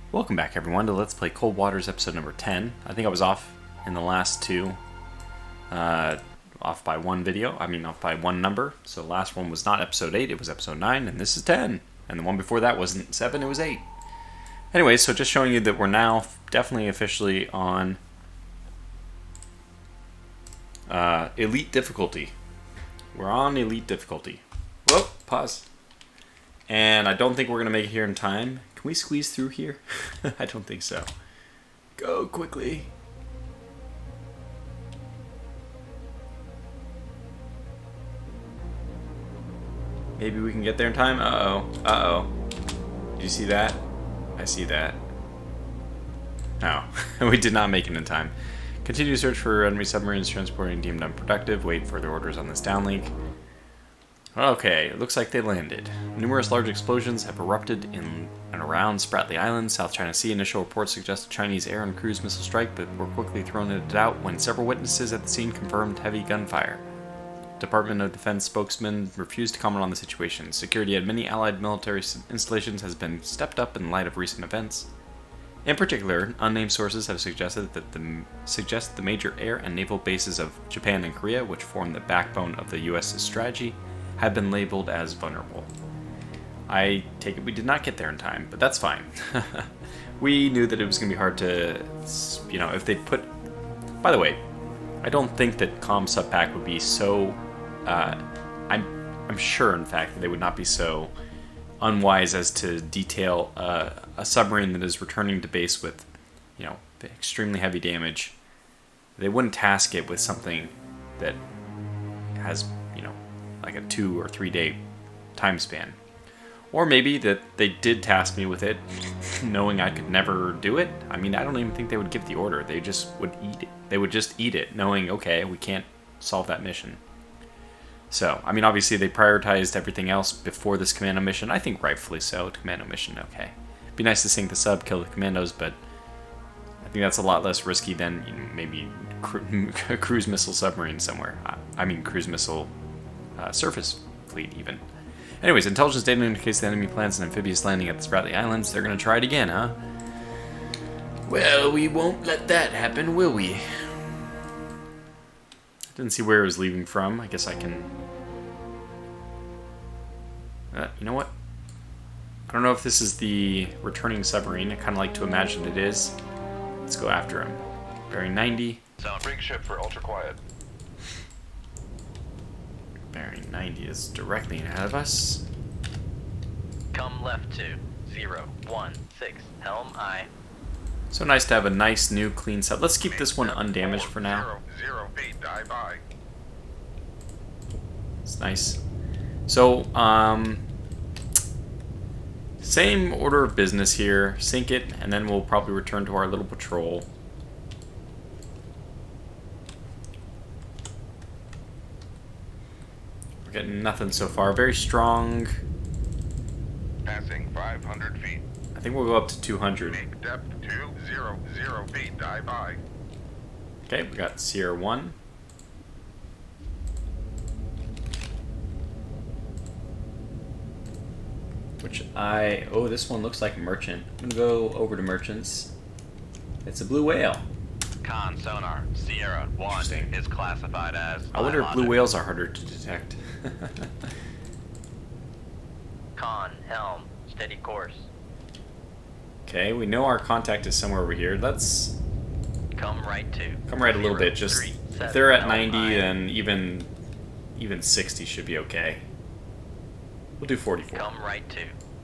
Welcome back everyone to Let's Play Cold Waters episode number 10. I think I was off in the last two, off by one video, off by one number. So the last one was not episode 8, it was episode 9, and this is 10. And the one before that wasn't 7, it was 8. Anyway, so just showing you that we're now definitely officially on elite difficulty. We're on elite difficulty. Whoa, pause. And I don't think we're going to make it here in time. Can we squeeze through here? I don't think so. Go quickly. Maybe we can get there in time? Uh-oh. Uh-oh. Did you see that? I see that. Oh. We did not make it in time. Continue to search for enemy submarines transporting deemed unproductive. Wait further orders on this downlink. Okay, it looks like they landed. Numerous large explosions have erupted in and around Spratly Island, South China Sea. Initial reports suggest a Chinese air and cruise missile strike, but were quickly thrown into doubt when several witnesses at the scene confirmed heavy gunfire. Department of Defense spokesman refused to comment on the situation. Security at many Allied military installations has been stepped up in light of recent events. In particular, unnamed sources have suggested that the major air and naval bases of Japan and Korea, which form the backbone of the USS strategy, have been labeled as vulnerable. I take it we did not get there in time, but that's fine. We knew that it was going to be hard to, if they put... By the way, I don't think that comm sub-pack would be so... I'm sure, in fact, that they would not be so unwise as to detail a submarine that is returning to base with, extremely heavy damage. They wouldn't task it with something that has, like a 2 or 3 day time span. Or maybe that they did task me with it, knowing I could never do it. I don't even think they would give the order. They just would eat it. They would just eat it, knowing, okay, we can't solve that mission. So, obviously they prioritized everything else before this commando mission. I think rightfully so. Commando mission, okay. Be nice to sink the sub, kill the commandos, but I think that's a lot less risky than maybe a cruise missile submarine somewhere. Cruise missile surface fleet, even. Anyways, intelligence data indicates the enemy plans an amphibious landing at the Spratly Islands. They're going to try it again, huh? Well, we won't let that happen, will we? Didn't see where it was leaving from. I guess I can... you know what? I don't know if this is the returning submarine. I kind of like to imagine it is. Let's go after him. Bearing 90. Sound brig ship for ultra quiet. Bearing 90 is directly ahead of us. Come left to 016, helm aye. So nice to have a nice new clean sub. Let's keep this one undamaged for now. 0 feet, dive by. It's nice. So, same order of business here. Sink it, and then we'll probably return to our little patrol. We're getting nothing so far. Very strong. Passing 500 feet. I think we'll go up to 200. Make depth 200 feet, dive by. Okay, we got Sierra 1. Oh, this one looks like merchant. I'm gonna go over to merchants. It's a blue whale. Con sonar Sierra 1 is classified as I wonder if blue whales are harder to detect. Con helm steady course. Okay, we know our contact is somewhere over here. Let's come right to. Come right a little bit. Just if they're at 90, then even 60 should be okay. We'll do 44. Come right to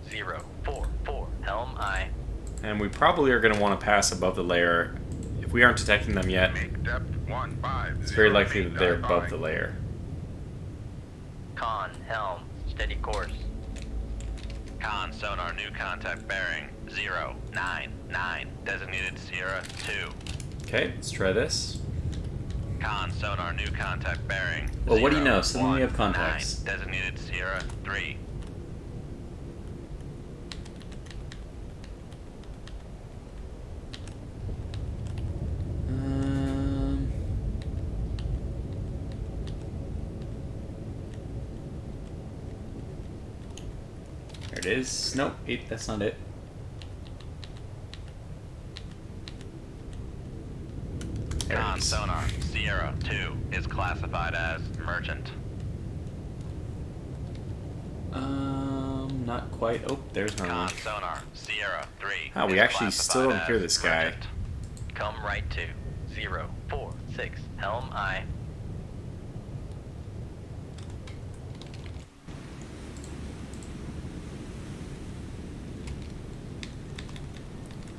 044 helm aye. And we probably are going to want to pass above the layer. If we aren't detecting them yet, Make depth 150 it's very likely that they're dive above by. the layer. Con helm steady course. Con sonar new contact bearing 099 designated Sierra 2. Okay, let's try this. Con sonar new contact bearing. Well, what do you know? Suddenly we have 019 contacts. designated Sierra 3. There it is. Nope, that's not it. There it Con is. sonar, Sierra 2 is classified as merchant. Not quite. Oh, there's another one. Con sonar, Sierra 3 Oh, we is actually still classified don't hear as this guy. merchant. Come right to 046, helm I.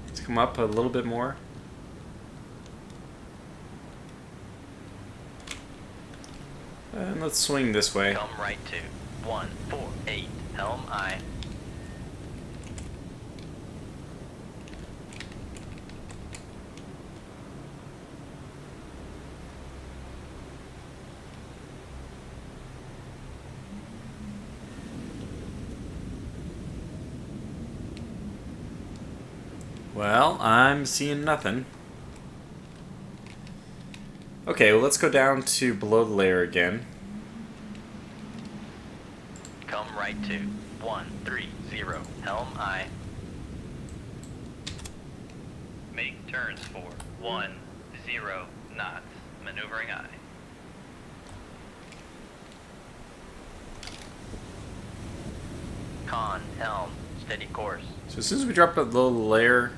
Let's come up a little bit more. And let's swing this way. Come right to 148, helm I. Well, I'm seeing nothing. Okay, well, let's go down to below the layer again. Come right to 130, helm I. Make turns for 10 knots, maneuvering I. Con, helm, steady course. So as soon as we drop below the layer,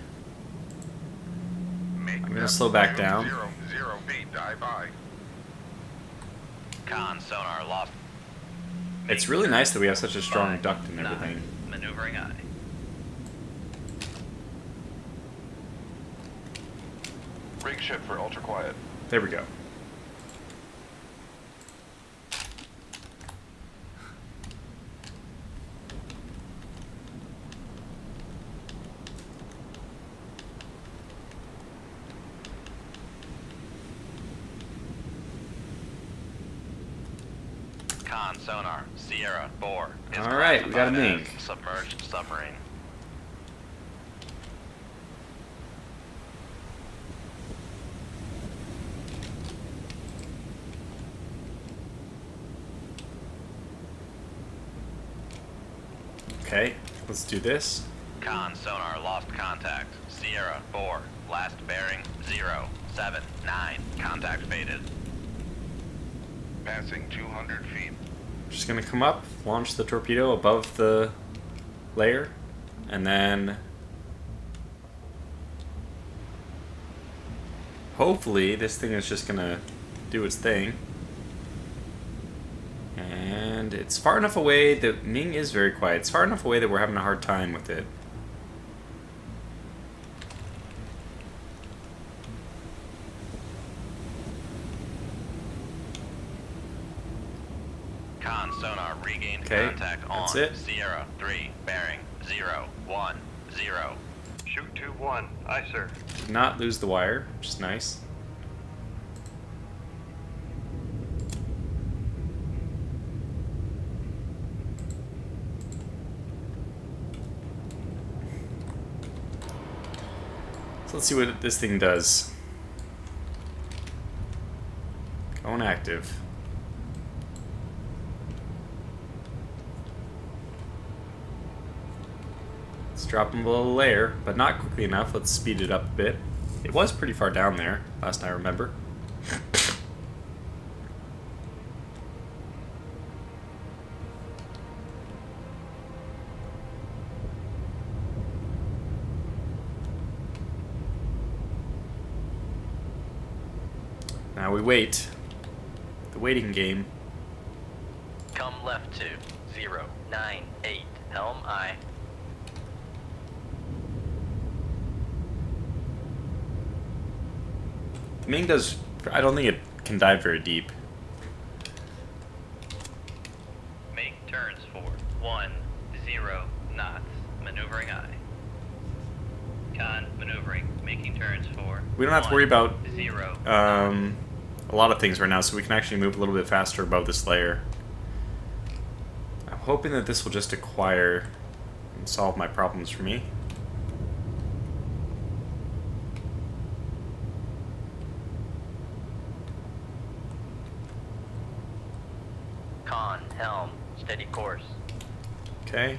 Make I'm gonna depth slow back down. 0 feet, dive by. Con, sonar, lost. it's really nice that we have such a strong 5 duct and knots, everything. maneuvering I. Rig ship for ultra quiet. There we go. Con, sonar, Sierra 4 is All right, we got a classified mink. as submerged submarine. Okay, let's do this. Con, sonar, lost contact. Sierra 4, last bearing 079, contact faded. Passing 200 feet. Just gonna come up, launch the torpedo above the layer, and then hopefully this thing is just gonna do its thing. And it's far enough away that Ming is very quiet. It's far enough away that we're having a hard time with it. Con, sonar, regained Okay, contact that's on it. Sierra 3, bearing 010. Shoot 2-1. Aye, sir. Did not lose the wire, which is nice. So let's see what this thing does. Going active. Let's drop him below the layer, but not quickly enough. Let's speed it up a bit. It was pretty far down there, last I remember. Now we wait. The waiting game. Come left to 098, helm I. The Ming does. I don't think it can dive very deep. Make turns for 10 knots, maneuvering I. Con, maneuvering, making turns for. We don't have to worry about 0. a lot of things right now, so we can actually move a little bit faster above this layer. I'm hoping that this will just acquire and solve my problems for me. Con, helm, steady course. Okay.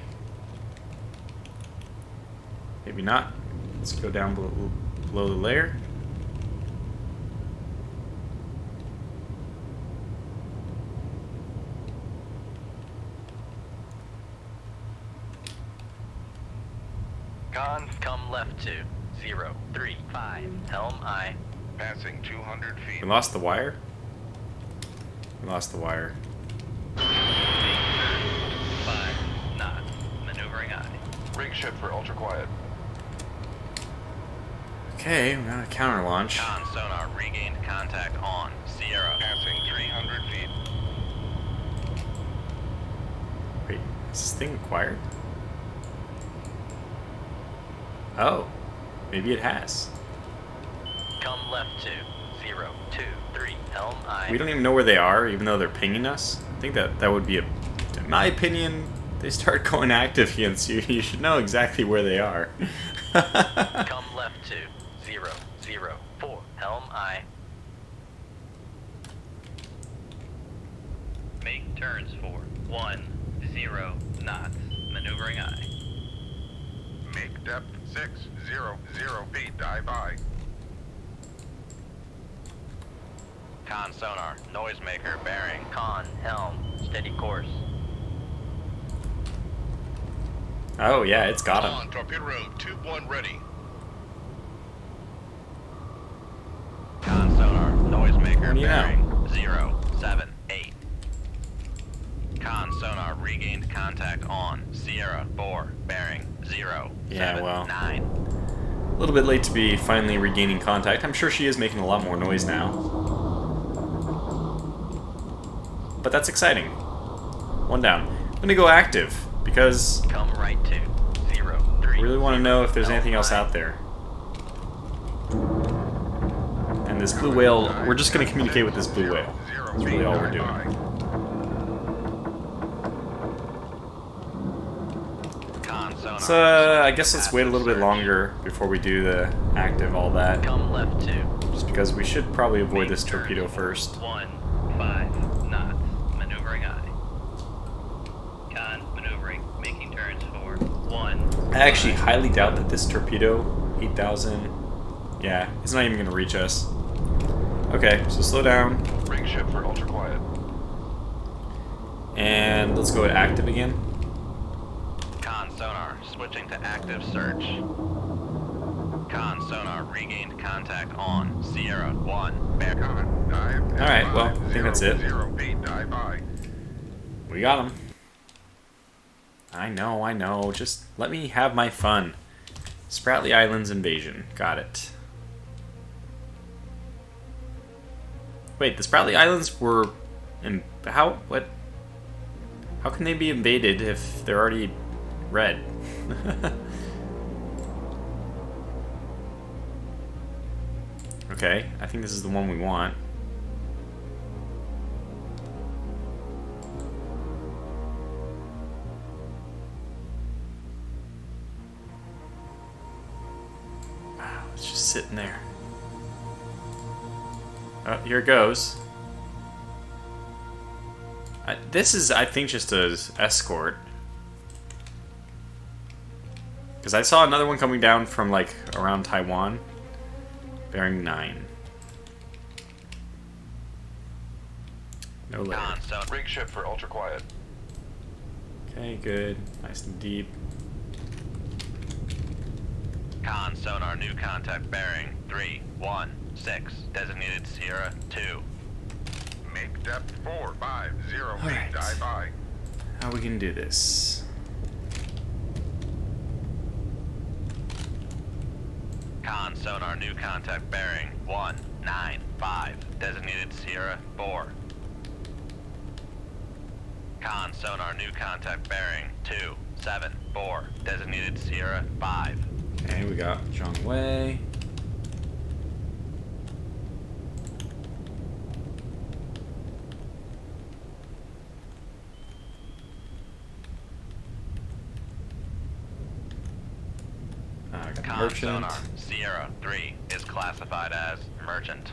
Maybe not. Let's go down below the layer. Con, come left to 035. Helm aye. Passing 200 feet. We lost the wire? We lost the wire. 5 knots. Maneuvering aye. Rig ship for ultra quiet. Okay, we got a counter launch. Con sonar regained contact on Sierra. Passing 300 feet. Wait, is this thing acquired? Oh, maybe it has. Come left to 023. Helm aye. We don't even know where they are, even though they're pinging us. I think that would be a... In my opinion, they start going active against you. You should know exactly where they are. Come left to 004. Helm aye. Make turns for 10 knots. Maneuvering aye. Make depth 600 feet. Die by. Con sonar, noisemaker bearing. Con, helm, steady course. Oh, yeah, it's got him. On torpedo road. Tube 1 ready. Con sonar, noisemaker What do you bearing. 078. Con sonar regained contact on Sierra 4 bearing 079. Yeah, well. A little bit late to be finally regaining contact. I'm sure she is making a lot more noise now. But that's exciting. One down. I'm gonna go active because Come right to 03. I really want to know if there's anything else out there. And this blue whale, we're just gonna communicate with this blue whale. That's really all we're doing. Con sonar. So I guess let's wait a little bit longer before we do the active all that. Come left to Just because we should probably avoid this torpedo first. 15 knots. Maneuvering aye. Con maneuvering, making turns for 1. I actually highly doubt that this torpedo, 8,000, yeah, it's not even going to reach us. Okay, so slow down, Rig ship for ultra quiet. and let's go to active again. Con sonar, switching to active search. Con sonar regained contact on Sierra 1. Bear. Con, dive. Alright, well, I think that's it. 0 feet. Die by. We got him. I know, just let me have my fun. Spratly Islands invasion, got it. Wait, the Spratly Islands were... How can they be invaded if they're already red? Okay, I think this is the one we want. Wow, it's just sitting there. Oh, here it goes. This is, I think, just an escort. Because I saw another one coming down from, like, around Taiwan. Bearing 9. No later. Con sonar. Rig ship for ultra quiet. Okay, good. Nice and deep. Con sonar, new contact bearing 316. Designated Sierra 2. Make depth 450 feet. Alright. Die by. How we can do this? Con sonar, new contact bearing 195. Designated Sierra 4. Con sonar, new contact bearing 274. Designated Sierra 5. Okay, we got Zhongwei. I got Con Merchant. sonar, Sierra 3 is classified as merchant.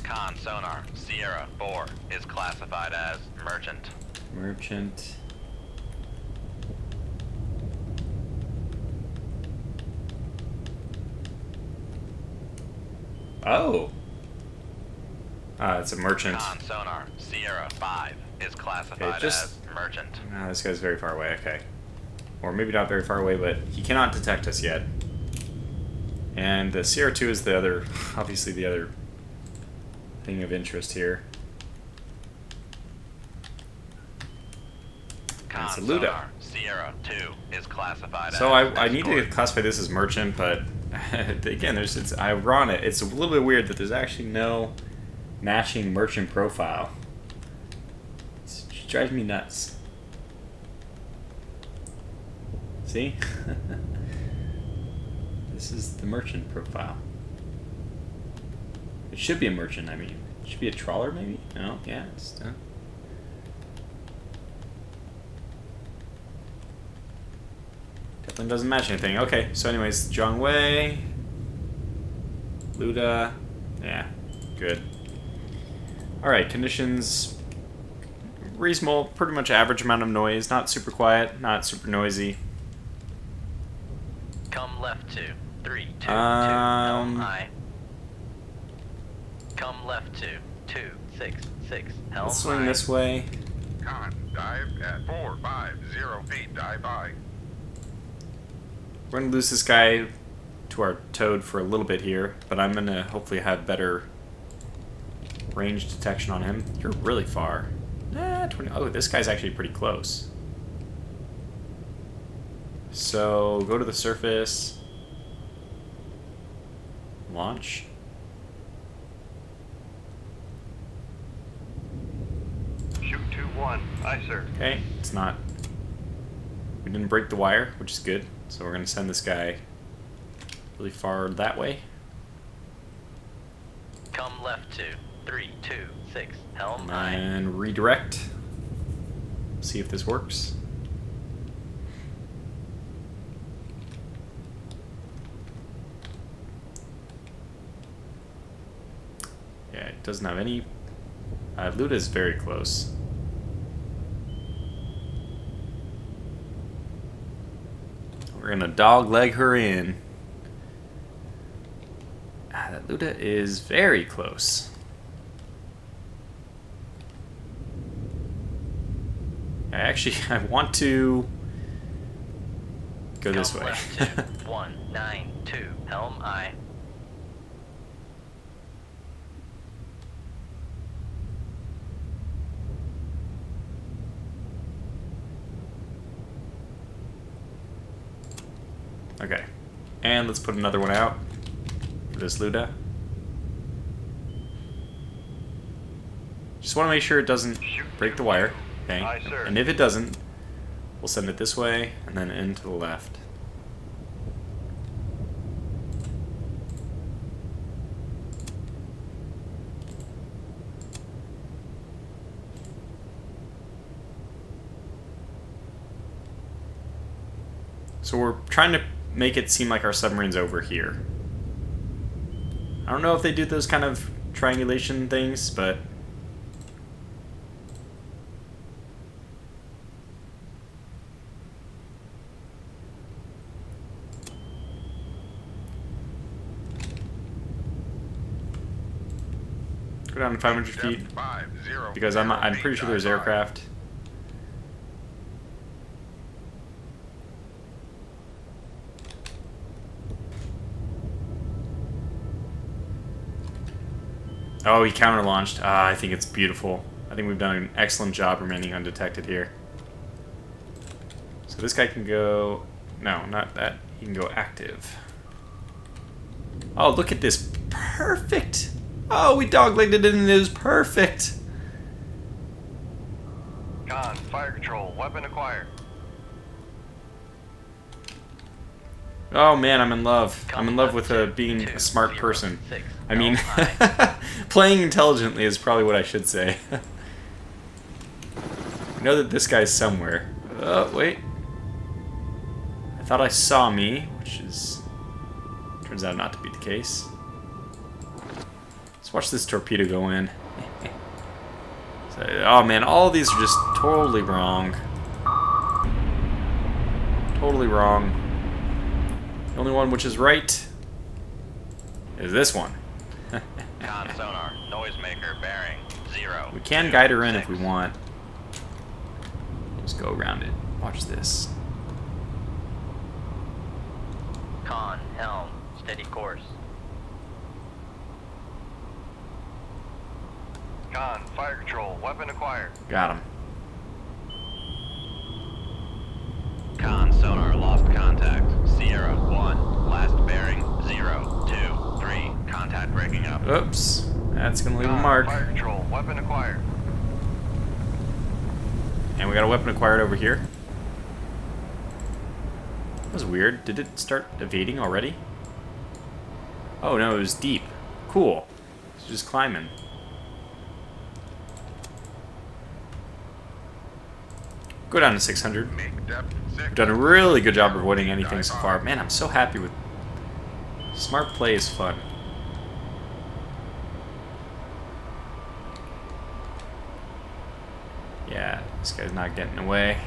Con sonar, Sierra 4 is classified as merchant. Merchant. Oh. It's a merchant. Con sonar, Sierra 5 is classified Okay, just- as merchant. This guy's very far away, okay. Or maybe not very far away, but he cannot detect us yet. And the Sierra 2 is the other, obviously the other thing of interest here. Con It's a Luda. sonar, Sierra 2 is classified So as I need to escort. classify this as merchant, but again, it's ironic. It's a little bit weird that there's actually no matching merchant profile. It drives me nuts. See? This is the merchant profile. It should be a merchant, I mean. It should be a trawler, maybe? No? Yeah, it's... Definitely doesn't match anything. Okay, so anyways, Zhongwei, Luda, yeah, good. Alright, conditions, reasonable, pretty much average amount of noise, not super quiet, not super noisy. Come left 2, 3, 2, 2, helm high. Come left 2, 2, 6, 6, helm Let's swing high. this way. Con, dive at 450 feet, dive by. We're going to lose this guy to our toad for a little bit here, but I'm going to hopefully have better range detection on him. You're really far. 20. Oh, this guy's actually pretty close. So, go to the surface. Launch. Shoot 2-1. Aye, sir. Okay, it's not... We didn't break the wire, which is good. So we're going to send this guy really far that way. Come left 2, 3, 2, 6, helm high. And redirect. See if this works. Yeah, it doesn't have any... Luda is very close. We're gonna dog leg her in. That Luda is very close. I want to go this Come way. left 2, 1, 9, 2, helm high. Okay. And let's put another one out for this Luda. Just want to make sure it doesn't break the wire. Okay. Aye, sir. And if it doesn't, we'll send it this way and then in to the left. So we're trying to make it seem like our submarine's over here. I don't know if they do those kind of triangulation things, but... Go down to 500 feet, Depth 50 because I'm pretty sure there's dive by. aircraft. Oh, he counter-launched. I think it's beautiful. I think we've done an excellent job remaining undetected here. So this guy can go... No, not that. He can go active. Oh, look at this. Perfect! Oh, we doglegged it and it was perfect! Con, fire control, weapon acquired. Oh man, I'm in love. I'm in love with Come being left a 2, smart 0, person. 6, I mean, helm high. playing intelligently is probably what I should say. I know that this guy's somewhere. Oh, wait. I thought I saw me, which is... turns out not to be the case. Let's watch this torpedo go in. So, oh man, all of these are just totally wrong. Totally wrong. The only one which is right is this one. Con sonar, noise noisemaker bearing 0. We can guide her in if we want. Just go around it. Watch this. Con, helm, steady course. Con, fire control, weapon acquired. Got him. Con, sonar, lost contact. Sierra 1, last bearing 0, 2, 3. Contact breaking up. Oops. That's gonna leave a Con, mark. fire control, weapon acquired. And we got a weapon acquired over here. That was weird. Did it start evading already? Oh no, it was deep. Cool. It's just climbing. Go down to 600. Make depth 6. We've done a really good job of avoiding anything so far. Man, I'm so happy with... Smart play is fun. Yeah, this guy's not getting away.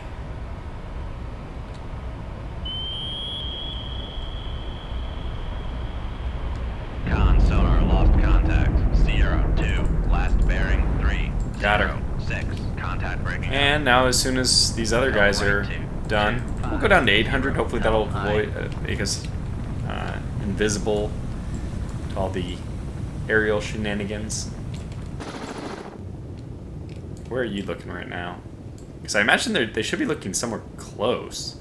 Con, sonar, lost contact. Sierra 2, last bearing 3, Got her. 6. Contact breaking up. And now as soon as these other guys are done, we'll go down to 800. Hopefully that'll avoid, make us invisible to all the aerial shenanigans. Where are you looking right now? Because I imagine they should be looking somewhere close.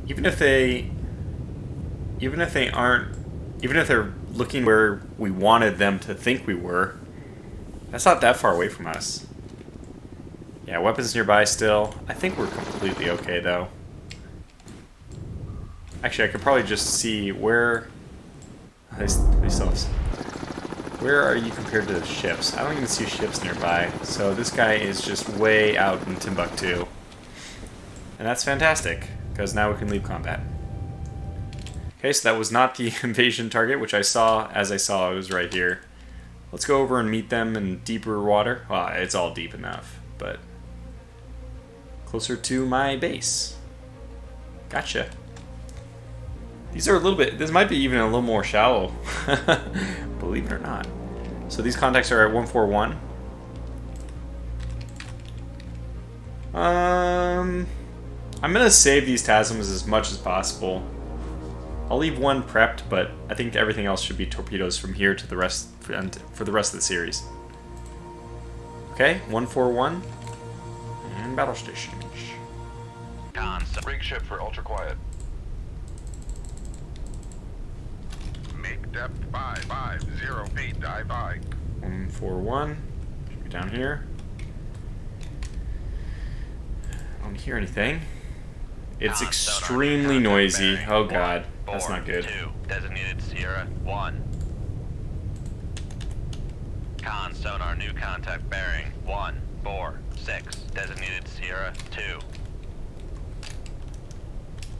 Even if they're looking where we wanted them to think we were, that's not that far away from us. Yeah, weapons nearby still. I think we're completely okay though. Actually, I could probably just see where. Where are you compared to the ships? I don't even see ships nearby. So this guy is just way out in Timbuktu. And that's fantastic, because now we can leave combat. Okay, so that was not the invasion target, which I saw as I saw it was right here. Let's go over and meet them in deeper water. Well, it's all deep enough, but closer to my base. Gotcha. These are a little bit, this might be even a little more shallow, believe it or not. So these contacts are at 141. I'm gonna save these TASMs as much as possible. I'll leave one prepped, but I think everything else should be torpedoes from here to the rest, for the rest of the series. Okay, 141, and battle stations. Con, Rig ship for ultra quiet. Make depth 550 feet, dive by. 141, should be down here. I don't hear anything. It's extremely noisy. Oh god, that's not good. 2, designated Sierra 1. Con, sonar, new contact bearing 1, 4, 6, designated Sierra 2.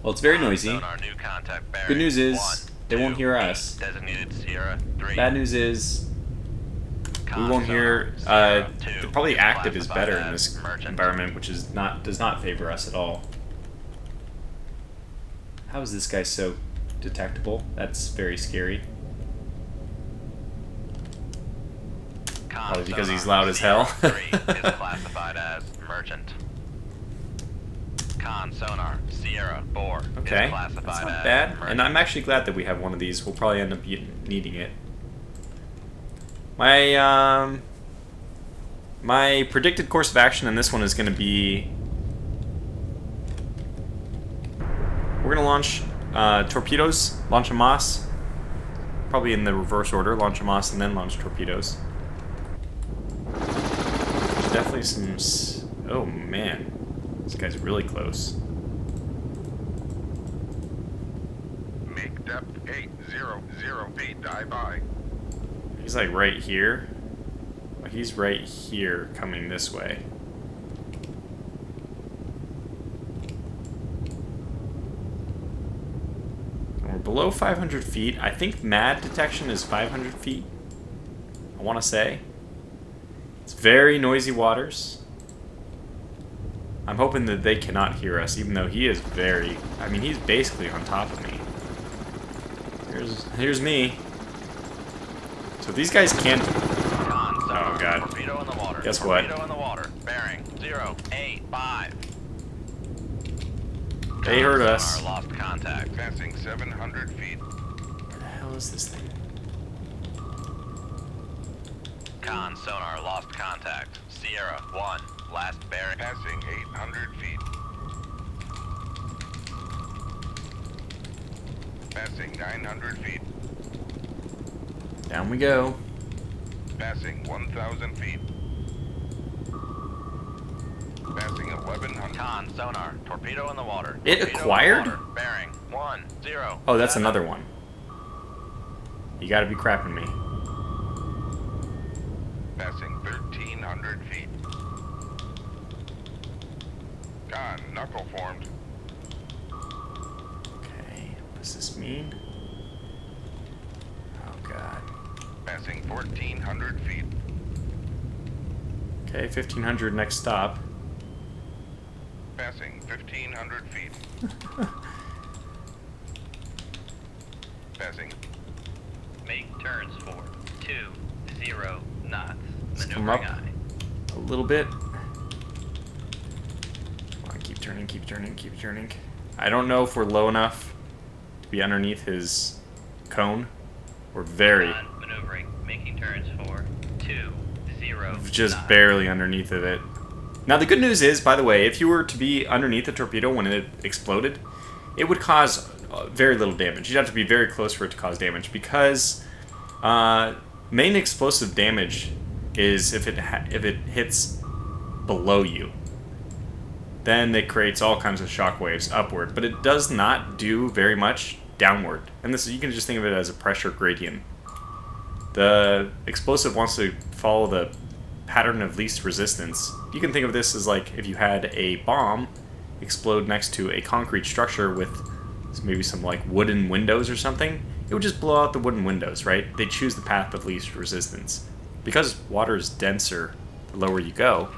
Well, it's very Con, noisy. sonar, new contact bearing Good news is 1, they won't 2, hear 8, us. Designated Sierra 3. Bad news is we Con, won't hear. sonar, Sierra 2 Probably is active is better in classified this as merchant. environment, which is does not favor us at all. How is this guy so detectable? That's very scary. Con, Probably because sonar, he's loud as hell. Sierra 3 is classified as merchant. Con, sonar, Sierra 4 Okay, is classified that's not as bad. merchant. And I'm actually glad that we have one of these. We'll probably end up needing it. My predicted course of action in this one is going to be... We're going to launch torpedoes, launch a Moss. Probably in the reverse order, launch a Moss and then launch torpedoes. There's definitely some... Oh man, this guy's really close. Make depth 800 feet, dive by. He's like right here. He's right here coming this way. And we're below 500 feet. I think MAD detection is 500 feet. I want to say. It's very noisy waters. I'm hoping that they cannot hear us, even though he is very... I mean, he's basically on top of me. Here's me. So these guys can't... Oh, God. Torpedo in the water. Guess what? Torpedo in the water. Bearing 085. They heard us. Sonar lost contact. Passing 700 feet. What the hell is this thing? Con sonar lost contact. Sierra 1. Last bearing. Passing 800 feet. Passing 900 feet. Down we go. Passing 1,000 feet. Passing 1,100. Con sonar. Torpedo in the water. It Torpedo in the acquired? water. Bearing 10. Oh, that's another one. You gotta be crapping me. Passing 1,300 feet. Con, knuckle formed. Okay, what does this mean? Oh, God. Passing 1,400 feet. Okay, 1,500 next stop. Passing 1,500 feet. Passing. Make turns for 20 knots. Let's come Maneuvering up eye. a little bit. Come on, keep turning, keep turning, keep turning. I don't know if we're low enough to be underneath his cone. We're very... Con maneuvering. Making turns for 20 just knots. barely underneath of it. Now the good news is, by the way, if you were to be underneath the torpedo when it exploded, it would cause very little damage. You'd have to be very close for it to cause damage, because main explosive damage is if it hits below you. Then it creates all kinds of shockwaves upward, but it does not do very much downward. And this, you can just think of it as a pressure gradient. The explosive wants to follow the pattern of least resistance. You can think of this as like if you had a bomb explode next to a concrete structure with maybe some like wooden windows or something, it would just blow out the wooden windows, right? They choose the path of least resistance. Because water is denser the lower you go,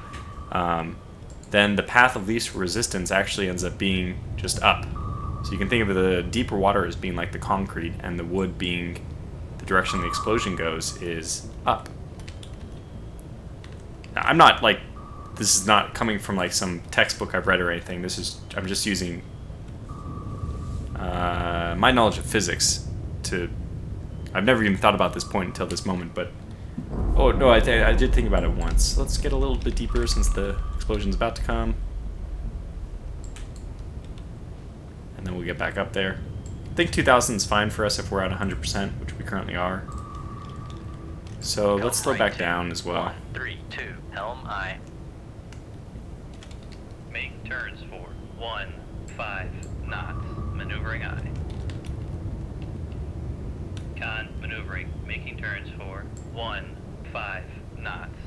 then the path of least resistance actually ends up being just up. So you can think of the deeper water as being like the concrete, and the wood being the direction the explosion goes is up. Now, I'm not like, this is not coming from like some textbook I've read or anything. This is, I'm just using my knowledge of physics to, I've never even thought about this point until this moment, but, oh no, I did think about it once. Let's get a little bit deeper since the explosion's about to come. And then we'll get back up there. I think 2,000 is fine for us if we're at 100%, which we currently are. So let's slow back down as well. 132. Helm aye. Make turns for 15 knots. Maneuvering eye. Con maneuvering. Making turns for 15 knots.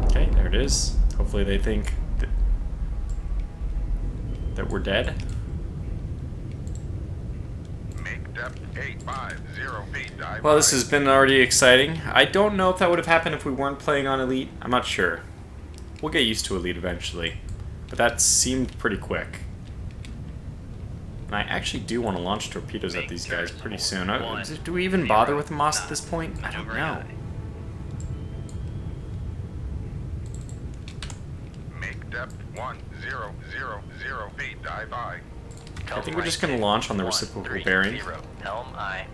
Okay, there it is. Hopefully they think that we're dead. Make depth 850 feet. Dive. Well, this has been already exciting. I don't know if that would have happened if we weren't playing on Elite. I'm not sure. We'll get used to Elite eventually. But that seemed pretty quick. And I actually do want to launch torpedoes at these guys pretty soon. Do we even bother with the Moss at this point? I don't know. Make depth 1000 feet. Dive by. I think we're just going to launch on the reciprocal bearing. Helm aye.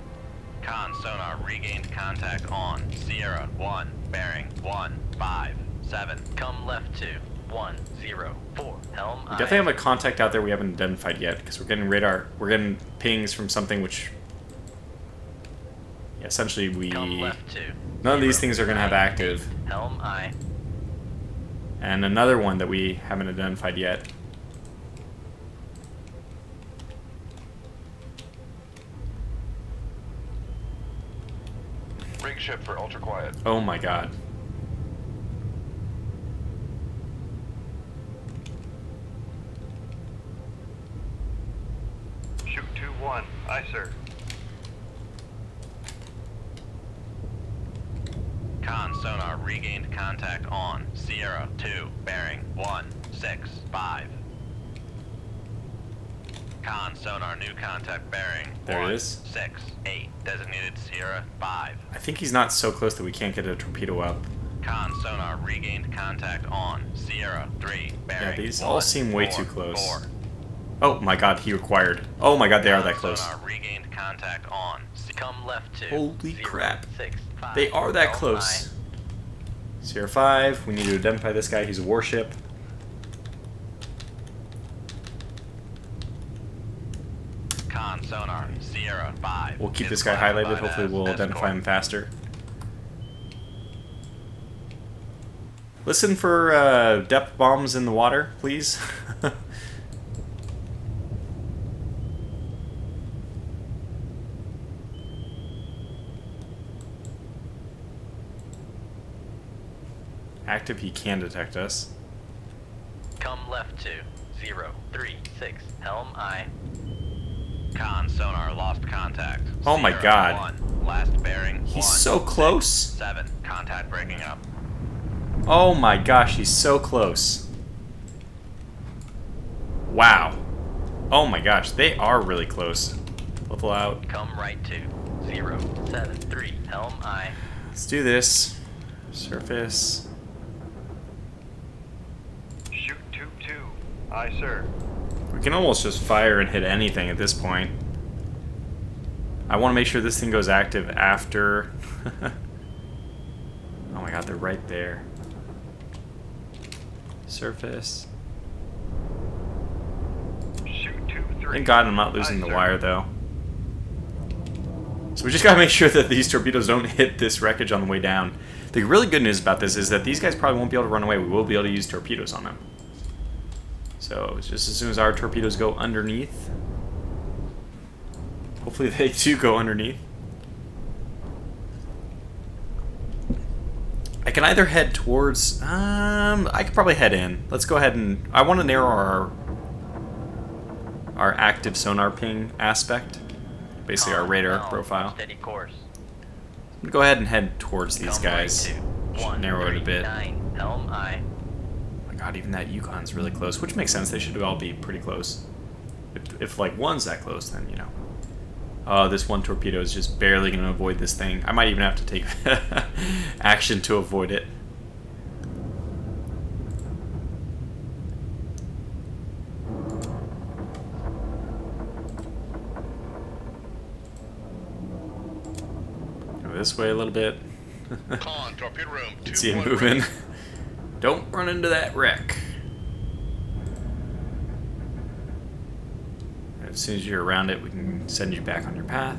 Con sonar regained contact on Sierra 1, bearing 157. Come left to 104. Helm We aye. definitely have a contact out there we haven't identified yet, because we're getting radar, we're getting pings from something which, yeah, essentially Come left to none of these things are going to have active. Helm aye. And another one that we haven't identified yet. Rig ship for ultra quiet. Oh my god. Shoot 2-1. Aye, sir. Con sonar regained contact on Sierra 2, bearing 165. Con sonar new contact bearing There it is. 168. Designated Sierra 5. I think he's not so close that we can't get a torpedo up. Con sonar regained contact on Sierra 3, bearing Yeah, these all seem way too 144. close. Oh my god, he required. Oh my god, they are that Con close. sonar regained contact on. Come left to Holy crap. 065. They are that Helm close. aye. Sierra 5, we need to identify this guy. He's a warship. Con sonar Sierra 5. We'll keep is this guy highlighted. classified Hopefully as we'll identify escort. him faster. Listen for depth bombs in the water, please. Active, he can detect us. Come left to 036. Helm aye. Con sonar lost contact. Oh my Sierra god. 1, last bearing. He's so close. 7. Contact breaking up. Oh my gosh, he's so close. Wow. Oh my gosh, they are really close. Level out. Come right to 073. Helm aye. Let's do this. Surface. Shoot 2-2. Aye, sir. We can almost just fire and hit anything at this point. I want to make sure this thing goes active after... Oh my god, they're right there. Surface. Shoot 2-3. Thank god I'm not losing Aye, the sir. wire though. So we just gotta make sure that these torpedoes don't hit this wreckage on the way down. The really good news about this is that these guys probably won't be able to run away. We will be able to use torpedoes on them. So just as soon as our torpedoes go underneath, hopefully they do go underneath. I can either head towards, I could probably head in. Let's go ahead and, I want to narrow our active sonar ping aspect. Basically our Con radar helm, profile. Steady course. I'm gonna go ahead and head towards these Come guys. right to Should narrow it a bit. 139. Helm aye. Oh my god, even that Yukon's really close, which makes sense. They should all be pretty close. If like one's that close, then you know. Oh, this one torpedo is just barely going to avoid this thing. I might even have to take action to avoid it. Go this way a little bit. Con, torpedo room, See him moving. Don't run into that wreck. As soon as you're around it, we can send you back on your path.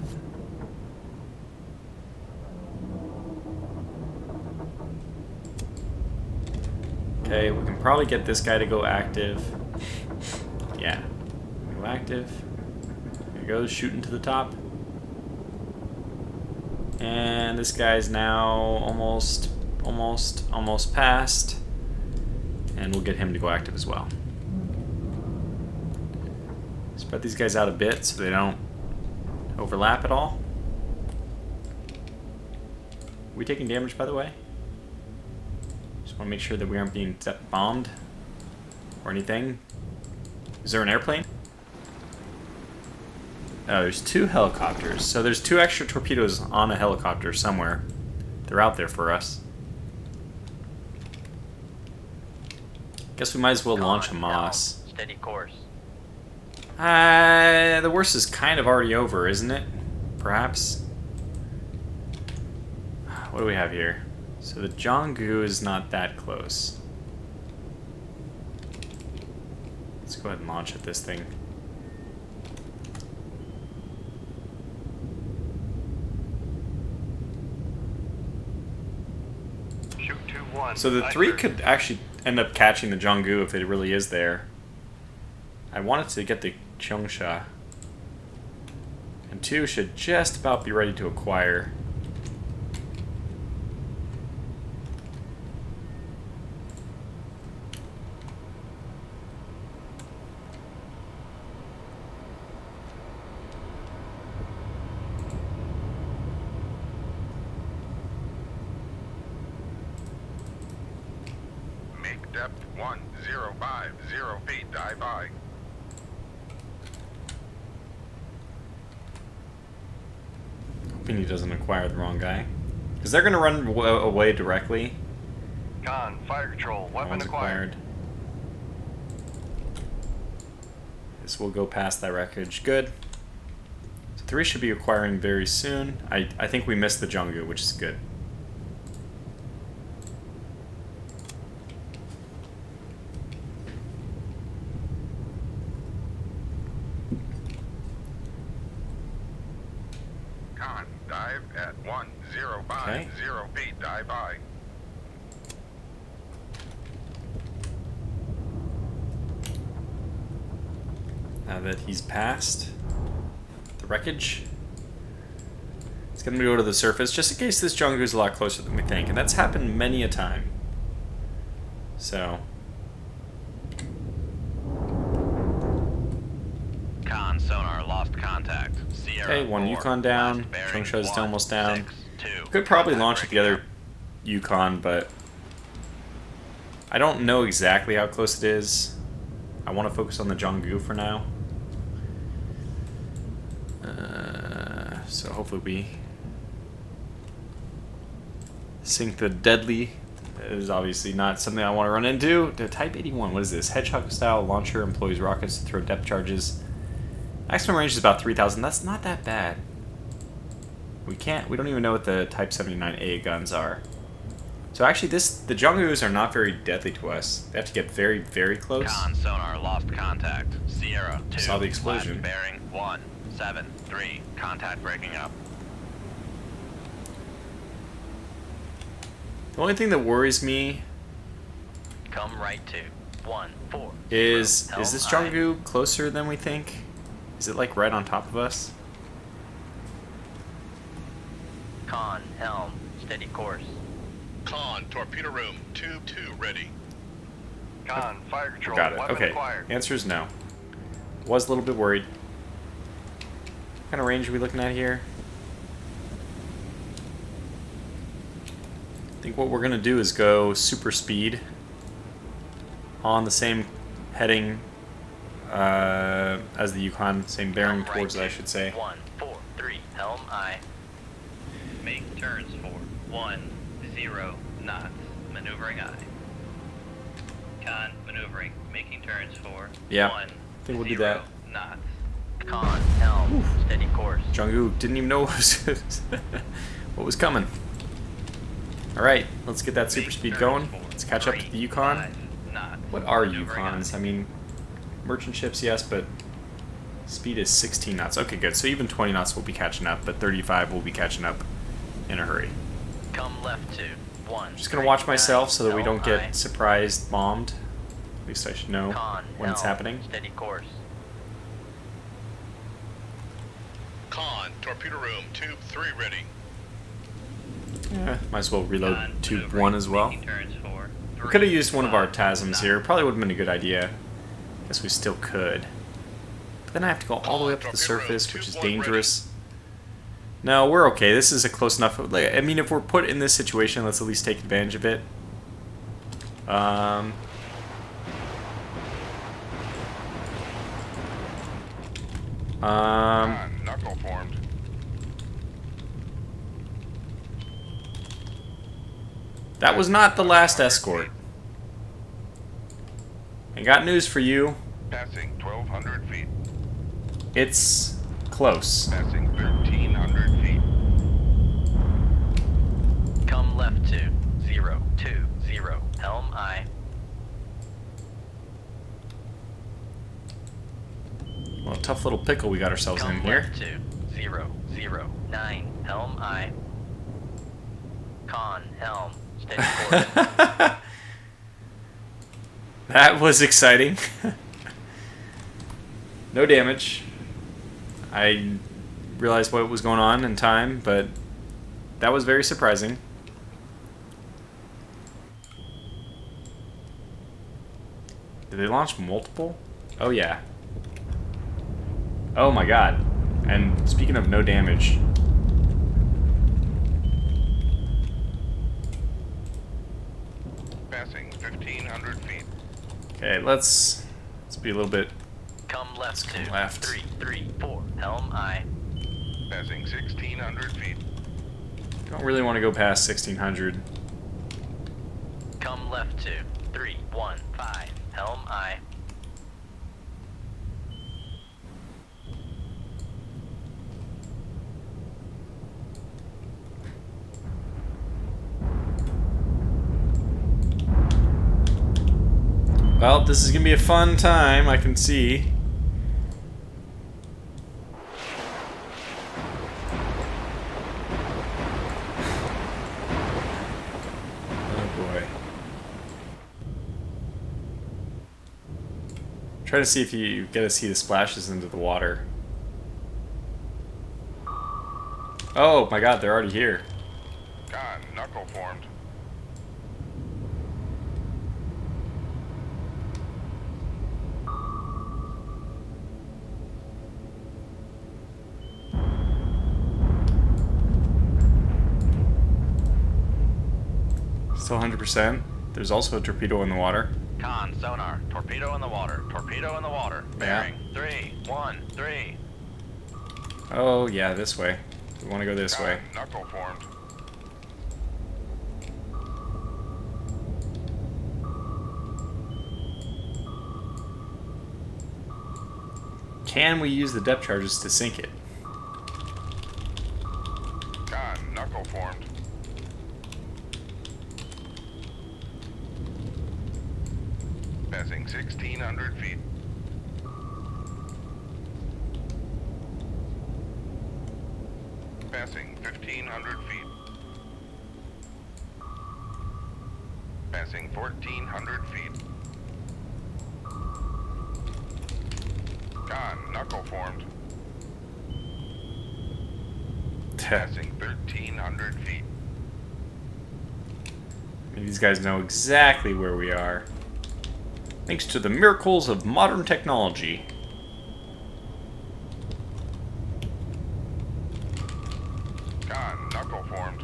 Okay, we can probably get this guy to go active. Yeah. Go active. There he goes, shooting to the top. And this guy's now almost past. And we'll get him to go active as well. Spread these guys out a bit so they don't overlap at all. Are we taking damage, by the way? Just want to make sure that we aren't being bombed or anything. Is there an airplane? Oh, there's 2 helicopters. So there's 2 extra torpedoes on a helicopter somewhere. They're out there for us. Guess we might as well launch a Con Moss. helm, steady course. The worst is kind of already over, isn't it? Perhaps. What do we have here? So the Jonggu is not that close. Let's go ahead and launch at this thing. Shoot 2-1. So the Aye, 3 sir. could actually end up catching the Jonggu if it really is there. I wanted to get the Cheongsha. And 2 should just about be ready to acquire. 1050 feet, dive by. Hoping he doesn't acquire the wrong guy. Because they're going to run away directly. Con, fire control, That weapon one's acquired. This will go past that wreckage. Good. So 3 should be acquiring very soon. I think we missed the Jungu, which is good. Con, dive at 1050 feet, dive by. Now that he's past the wreckage, it's going to go to the surface, just in case this Jungu is a lot closer than we think. And that's happened many a time. So... Con, sonar, lost contact. Sierra Okay, 1 4, Yukon down. last bearing, Chung is 1, almost down. 6, 2. Could probably Contact launch at the breaking other Yukon, but I don't know exactly how close it is. I want to focus on the Jungu for now. So hopefully we sink the Deadly. That is obviously not something I want to run into. The Type 81, what is this? Hedgehog-style launcher employs rockets to throw depth charges. Maximum range is about 3,000. That's not that bad. We don't even know what the Type 79A guns are. So actually the Jungus are not very deadly to us. They have to get very, very close. Con, sonar, lost contact. Sierra 2. Saw the explosion. Last bearing 173. Contact breaking up. The only thing that worries me Come right to 14. is Helm this aye. Jungu closer than we think? Is it like right on top of us? Con, helm, steady course. Con, torpedo room, tube 2 ready. Con, fire control, Got it. weapon Okay. acquired. Answer is no. Was a little bit worried. What kind of range are we looking at here? I think what we're going to do is go super speed on the same heading as the Yukon, same bearing Come towards it, I right should say. 143. Helm aye. Make turns for 10 knots. Maneuvering aye. Con, maneuvering. Making turns for Yeah, 10 think we'll do that. knots. Con, helm, steady course. Jungu didn't even know what was coming. Alright, let's get that super Make speed turns going. for Let's catch up to the Yukon. 5 knots. What are Maneuvering Yukons? aye. I mean, merchant ships, yes, but speed is 16 knots. Okay, good. So even 20 knots will be catching up, but 35 will be catching up in a hurry. Come left to 1. Just gonna watch myself so that we don't Helm aye. get surprised bombed. At least I should know Con, when it's helm, happening. Steady course. Con, torpedo room, tube 3 ready. Yeah, might as well reload Con, tube maneuvering, 1 as well. making turns for We 3, could have used one of our 5 TASMs knots. here. Probably would have been a good idea. Guess we still could. But then I have to go all the way up to the surface, which is dangerous. No, we're okay. This is a close enough. Like, I mean, if we're put in this situation, let's at least take advantage of it. Con, knuckle formed. That was not the last escort. I got news for you. Passing 1,200 feet. It's close. Passing 1,300 feet. Come left to 020. Helm aye. Well, tough little pickle we got ourselves in Come here. left to 009. Helm aye. Con, helm, steady course. That was exciting. No damage. I realized what was going on in time, but that was very surprising. Did they launch multiple? Oh yeah. Oh my god. And speaking of no damage, Passing 1,500 feet. Okay, let's be a little bit. Come left come 2. left. 334. Helm aye. Passing 1,600 feet. Don't really want to go past 1600. Come left 2. 315. Helm aye. Well, this is gonna be a fun time, I can see. Oh boy. Try to see if you get to see the splashes into the water. Oh my god, they're already here. Con, knuckle formed. Still 100%. There's also a torpedo in the water. Con, sonar. Torpedo in the water. Torpedo in the water. Bearing. 313. Oh yeah, this way. We want to go this way. Con, knuckle formed. Can we use the depth charges to sink it? Con, knuckle formed. Passing 1,600 feet. Passing 1,500 feet. Passing 1,400 feet. Con, knuckle formed. Passing 1,300 feet. These guys know exactly where we are. Thanks to the miracles of modern technology. Con, knuckle formed.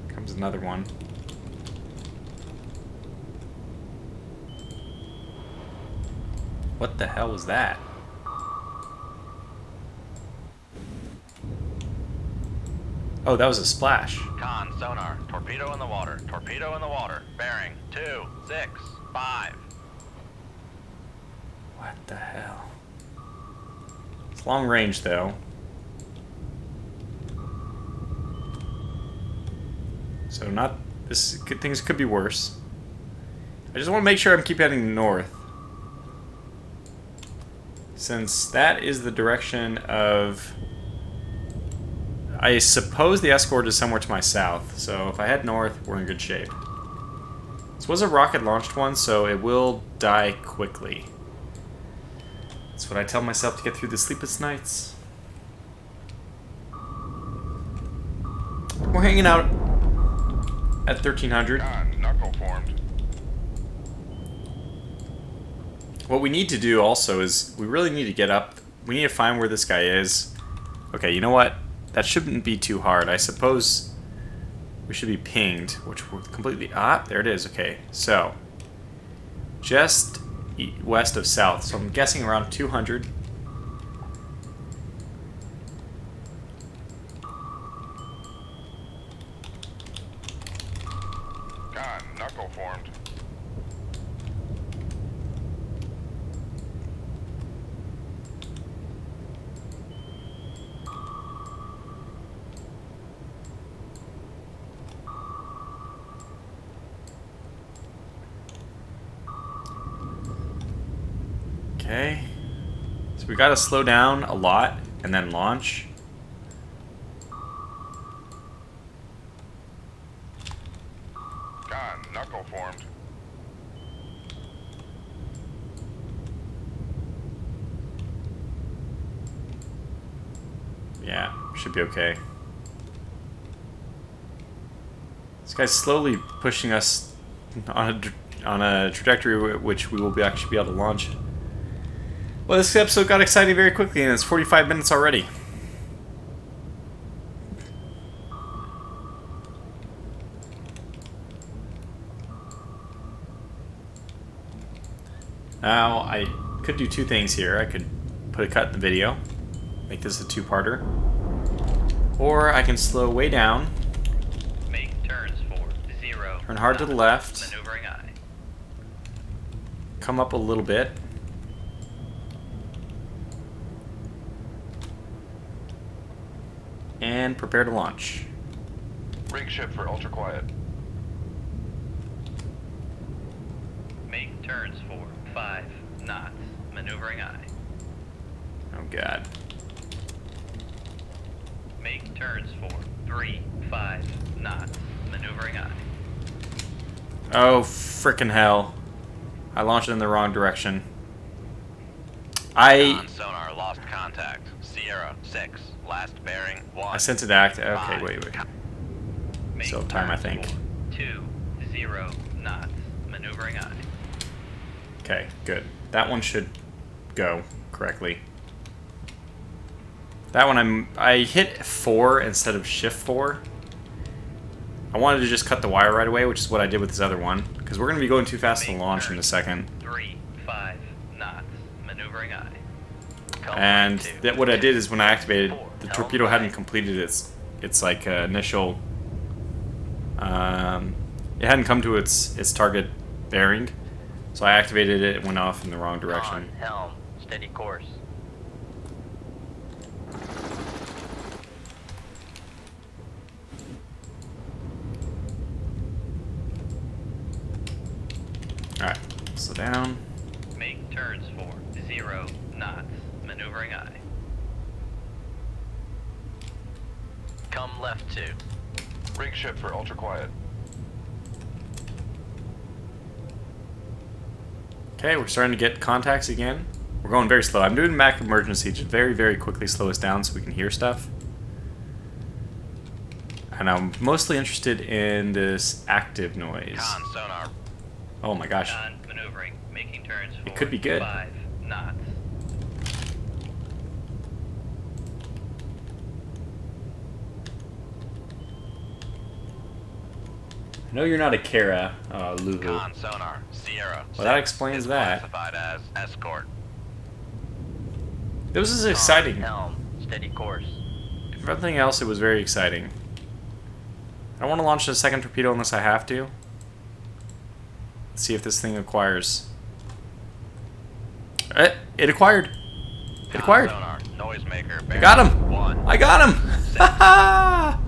Comes another one. What the hell was that? Oh, that was a splash. Con, sonar. Torpedo in the water. Torpedo in the water. Bearing. 265. What the hell? It's long range, though. So not this. Things could be worse. I just want to make sure I'm keep heading north, since that is the direction of. I suppose the escort is somewhere to my south. So if I head north, we're in good shape. This was a rocket-launched one, so it will die quickly. That's what I tell myself to get through the sleepless nights. We're hanging out at 1300. Con, knuckle formed. What we need to do also is we really need to get up. We need to find where this guy is. Okay, you know what? That shouldn't be too hard. I suppose we should be pinged, which we're completely... Ah, there it is. Okay, so just west of south. So I'm guessing around 200. Con, knuckle formed. Okay. So we gotta slow down a lot and then launch. Con, knuckle formed. Yeah, should be okay. This guy's slowly pushing us on a trajectory which we will actually be able to launch. Well, this episode got exciting very quickly, and it's 45 minutes already. Now, I could do two things here. I could put a cut in the video, make this a two-parter, or I can slow way down, Make turns for 0. turn hard to the left, Maneuvering aye. come up a little bit, and prepare to launch. Rig ship for ultra quiet. Make turns for 5 knots. Maneuvering aye. Oh god. Make turns for 3-5 knots. Maneuvering aye. Oh, frickin' hell. I launched in the wrong direction. Con sonar lost contact. Sierra 6. Last bearing 1. I sent it act. Okay, 5. wait. Make Still have time, I turns think. for 20 knots. Maneuvering aye. Okay, good. That one should go correctly. That one I hit 4 instead of shift 4. I wanted to just cut the wire right away, which is what I did with this other one, because we're going to be going too fast to Make launch in a turns second. 3-5 knots. Maneuvering aye. And that what I did is when I activated, the Helm torpedo hadn't aye. completed its like initial. It hadn't come to its target bearing, so I activated it. It went off in the wrong direction. Con, helm, steady course. All right, slow down. Make turns for 0 knots. Maneuvering aye. Come left 2. Rig ship for ultra quiet. Okay, we're starting to get contacts again. We're going very slow. I'm doing Mac emergency to very quickly slow us down so we can hear stuff. And I'm mostly interested in this active noise. Con sonar. Oh my gosh. Con maneuvering. Making turns for could be good. 5 knots. I know you're not a Kara, Luhu. Con sonar. Sierra. Well, that 6 explains is that. Classified as escort. This is exciting. Helm, steady course. If nothing else, it was very exciting. I don't want to launch the second torpedo unless I have to. Let's see if this thing acquires. It acquired. It acquired. Sonar. Noisemaker. I got him. 1. I got him. Ha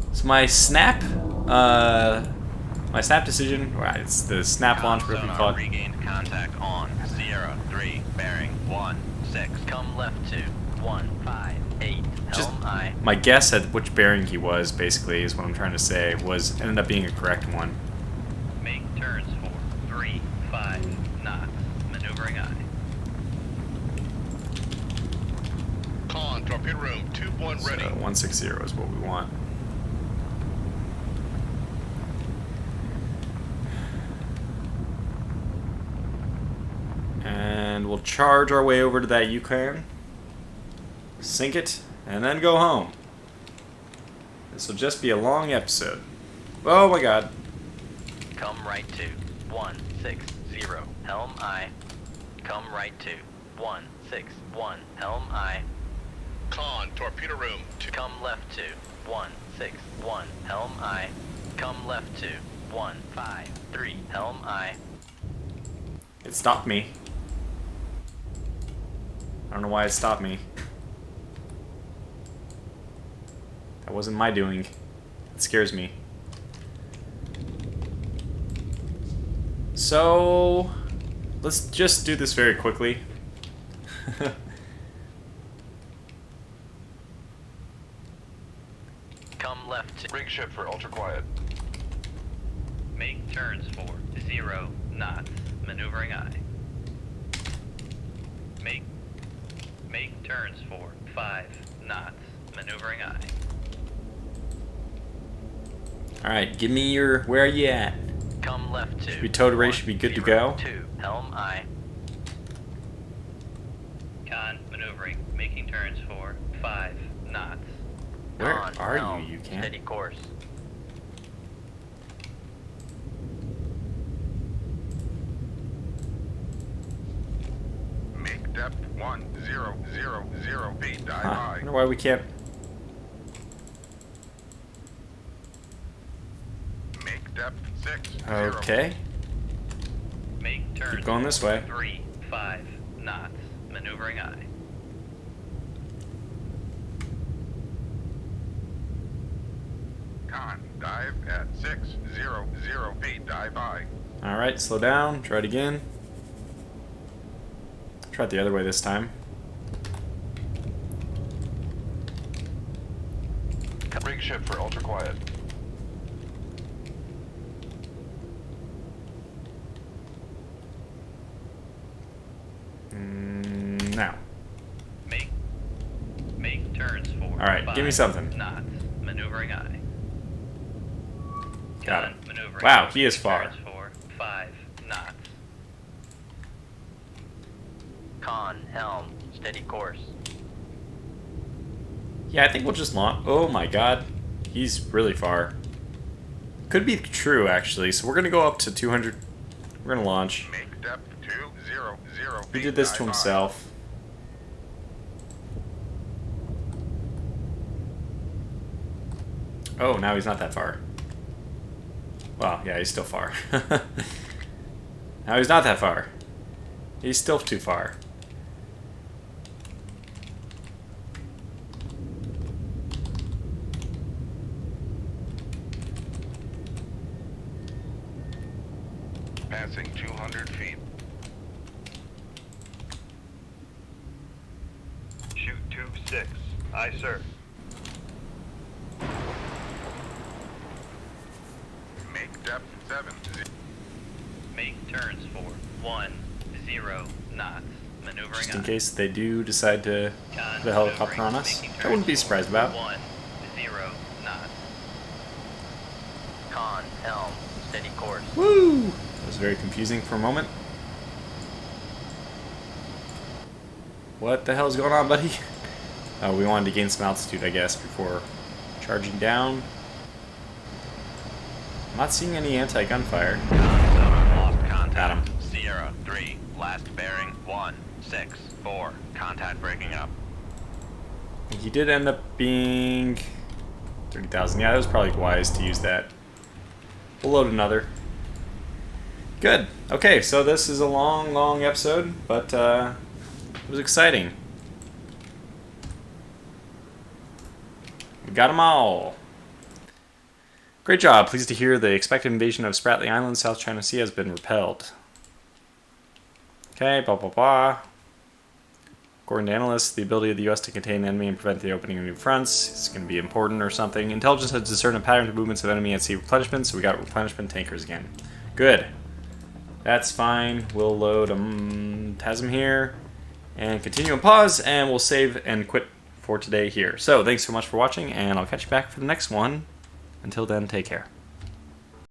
It's my snap. My snap decision. Right, it's the snap launch, whatever you call it. Regained contact on Sierra 3 bearing 1-6. Come left 2 1-5-8. Just Helm aye. my guess at which bearing he was, basically, is what I'm trying to say. Ended up being a correct one. Make turns for 3-5 knots. Maneuvering aye. Con, torpedo room 2-1 So ready. 160 is what we want. And we'll charge our way over to that Yukon, sink it, and then go home. This will just be a long episode. Oh my god. Come right 2 1-6-0. Helm aye. Come right 2 1-6-1. Helm aye. Con, torpedo room 2. Come left 2 1-6-1. Helm aye. Come left 2 1-5-3. Helm aye. It stopped me. I don't know why it stopped me. That wasn't my doing. It scares me. So, let's just do this very quickly. Come left 2. Rig ship for ultra quiet. Make turns for 0 knots. Maneuvering aye. Make turns for 5 knots. Maneuvering aye. Alright, give me your... Where are you at? Come left 2 Should be towed array, should be good to go. 2. Helm aye. Con maneuvering. Making turns for 5 knots. Where Con, are helm, you, Yukan? Steady course. 1000 feet. Dive Huh. I high. wonder why we can't. Make depth 60. Okay. Make turn. Keep going this way. 3-5 knots. Maneuvering aye. Con, dive at 600 feet. Dive high. Alright, slow down. Try it again. Try it the other way this time. Rig ship for ultra quiet. Now. Make turns for. Alright, give me 5 something. knots. Maneuvering aye. Got Con, him. maneuvering. Wow, he is Make far. turns for 5 knots. Con, helm, steady course. Yeah, I think we'll just launch. Oh my god. He's really far. Could be true, actually. So we're going to go up to 200. We're going to launch. Make depth 200 feet. He did this to dive high. himself. Oh, now he's not that far. Well, yeah, he's still far. Now he's not that far. He's still too far. Passing 200 feet. Shoot 2-6. Aye, sir. Make depth 70. Make turns for 10 knots. Maneuvering Just in aye. case they do decide to Con, put a helicopter on maneuvering, us. making I wouldn't be turns surprised for about. 10 knots. Con, helm, steady course. Woo! That was very confusing for a moment. What the hell's going on, buddy? Oh, we wanted to gain some altitude, I guess, before charging down. I'm not seeing any anti-gunfire. Lost contact. Got him. Sierra 3, last bearing 164. Contact breaking up. He did end up being 30,000. Yeah, it was probably wise to use that. We'll load another. Good. Okay, so this is a long episode, but it was exciting. We got them all. Great job. Pleased to hear the expected invasion of Spratly Island, South China Sea, has been repelled. Okay, blah, blah, blah. According to analysts, the ability of the U.S. to contain an enemy and prevent the opening of new fronts is going to be important or something. Intelligence has discerned a pattern of movements of enemy at sea replenishment, so we got replenishment tankers again. Good. That's fine. We'll load TASM here and continue and pause, and we'll save and quit for today here. So thanks so much for watching, and I'll catch you back for the next one. Until then, take care.